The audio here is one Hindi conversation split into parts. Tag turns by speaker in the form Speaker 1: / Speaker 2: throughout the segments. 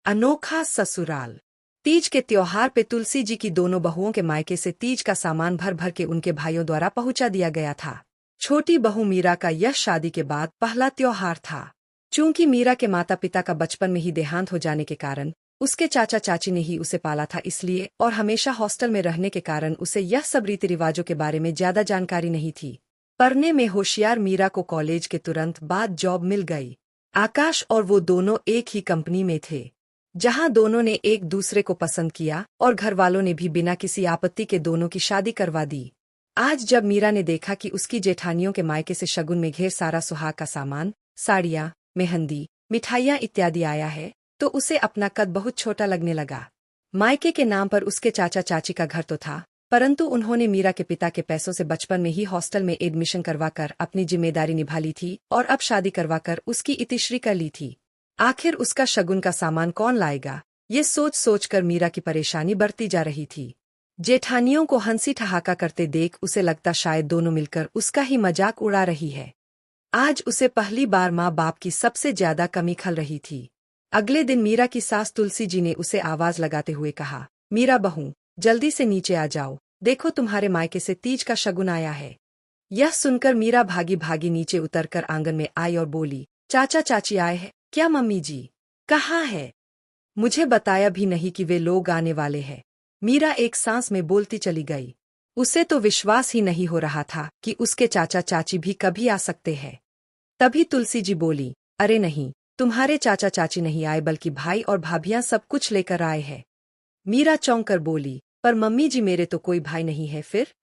Speaker 1: अनोखा ससुराल। तीज के त्योहार पे तुलसी जी की दोनों बहुओं के मायके से तीज का सामान भर भर के उनके भाइयों द्वारा पहुंचा दिया गया था। छोटी बहू मीरा का यह शादी के बाद पहला त्योहार था। चूंकि मीरा के माता पिता का बचपन में ही देहांत हो जाने के कारण उसके चाचा चाची ने ही उसे पाला था, इसलिए और हमेशा हॉस्टल में रहने के कारण उसे यह सब रीति रिवाजों के बारे में ज्यादा जानकारी नहीं थी। पढ़ने में होशियार मीरा को कॉलेज के तुरंत बाद जॉब मिल गई। आकाश और वो दोनों एक ही कंपनी में थे, जहां दोनों ने एक दूसरे को पसंद किया और घरवालों ने भी बिना किसी आपत्ति के दोनों की शादी करवा दी। आज जब मीरा ने देखा कि उसकी जेठानियों के मायके से शगुन में ढेर सारा सुहाग का सामान, साड़ियां, मेहंदी, मिठाइयां इत्यादि आया है, तो उसे अपना कद बहुत छोटा लगने लगा। मायके के नाम पर उसके चाचा चाची का घर तो था, परंतु उन्होंने मीरा के पिता के पैसों से बचपन में ही हॉस्टल में एडमिशन करवाकर अपनी जिम्मेदारी निभा ली थी और अब शादी करवाकर उसकी इतिश्री कर ली थी। आखिर उसका शगुन का सामान कौन लाएगा, ये सोच सोचकर मीरा की परेशानी बढ़ती जा रही थी। जेठानियों को हंसी ठहाका करते देख उसे लगता शायद दोनों मिलकर उसका ही मजाक उड़ा रही है। आज उसे पहली बार माँ बाप की सबसे ज्यादा कमी खल रही थी। अगले दिन मीरा की सास तुलसी जी ने उसे आवाज लगाते हुए कहा, मीरा बहू, जल्दी से नीचे आ जाओ, देखो तुम्हारे मायके से तीज का शगुन आया है। यह सुनकर मीरा भागी भागी नीचे उतरकर आंगन में आई और बोली, चाचा चाची आए हैं क्या? मम्मी जी कहाँ है? मुझे बताया भी नहीं कि वे लोग आने वाले हैं। मीरा एक सांस में बोलती चली गई। उसे तो विश्वास ही नहीं हो रहा था कि उसके चाचा चाची भी कभी आ सकते हैं। तभी तुलसी जी बोली, अरे नहीं, तुम्हारे चाचा चाची नहीं आए बल्कि भाई और भाभियां सब कुछ लेकर आए हैं। मीरा चौंक कर बोली, पर मम्मी जी मेरे तो कोई भाई नहीं है। फिर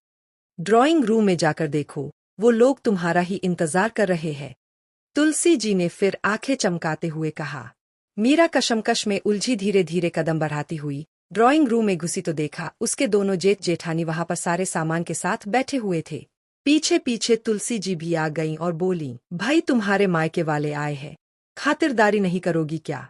Speaker 1: ड्राइंग रूम में जाकर देखो, वो लोग तुम्हारा ही इंतजार कर रहे हैं। तुलसी जी ने फिर आंखें चमकाते हुए कहा। मीरा कशमकश में उलझी धीरे धीरे कदम बढ़ाती हुई ड्राइंग रूम में घुसी तो देखा उसके दोनों जेठ जेठानी वहां पर सारे सामान के साथ बैठे हुए थे। पीछे पीछे तुलसी जी भी आ गईं और बोली, भाई तुम्हारे मायके वाले आए हैं, खातिरदारी नहीं करोगी क्या?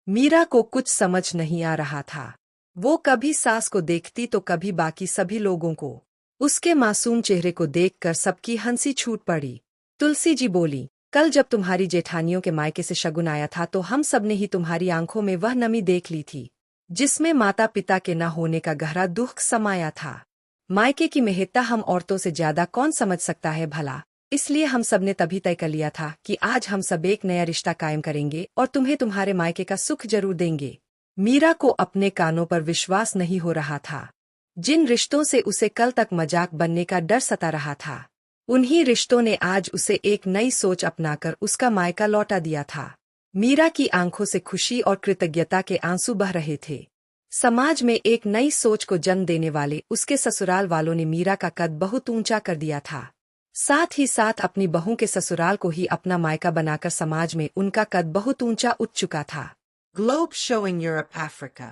Speaker 1: मीरा को कुछ समझ नहीं आ रहा था। वो कभी सास को देखती तो कभी बाकी सभी लोगों को। उसके मासूम चेहरे को देखकर सबकी हंसी छूट पड़ी। तुलसी जी बोली, कल जब तुम्हारी जेठानियों के मायके से शगुन आया था तो हम सब ने ही तुम्हारी आंखों में वह नमी देख ली थी, जिसमें माता पिता के न होने का गहरा दुख समाया था। मायके की महत्ता हम औरतों से ज्यादा कौन समझ सकता है भला, इसलिए हम सब ने तभी तय कर लिया था कि आज हम सब एक नया रिश्ता कायम करेंगे और तुम्हें तुम्हारे मायके का सुख जरूर देंगे। मीरा को अपने कानों पर विश्वास नहीं हो रहा था। जिन रिश्तों से उसे कल तक मजाक बनने का डर सता रहा था, उन्हीं रिश्तों ने आज उसे एक नई सोच अपनाकर उसका मायका लौटा दिया था। मीरा की आंखों से खुशी और कृतज्ञता के आंसू बह रहे थे। समाज में एक नई सोच को जन्म देने वाले उसके ससुराल वालों ने मीरा का कद बहुत ऊंचा कर दिया था। साथ ही साथ अपनी बहू के ससुराल को ही अपना मायका बनाकर समाज में उनका कद बहुत ऊंचा उठ चुका था।
Speaker 2: Globe showing Europe Africa.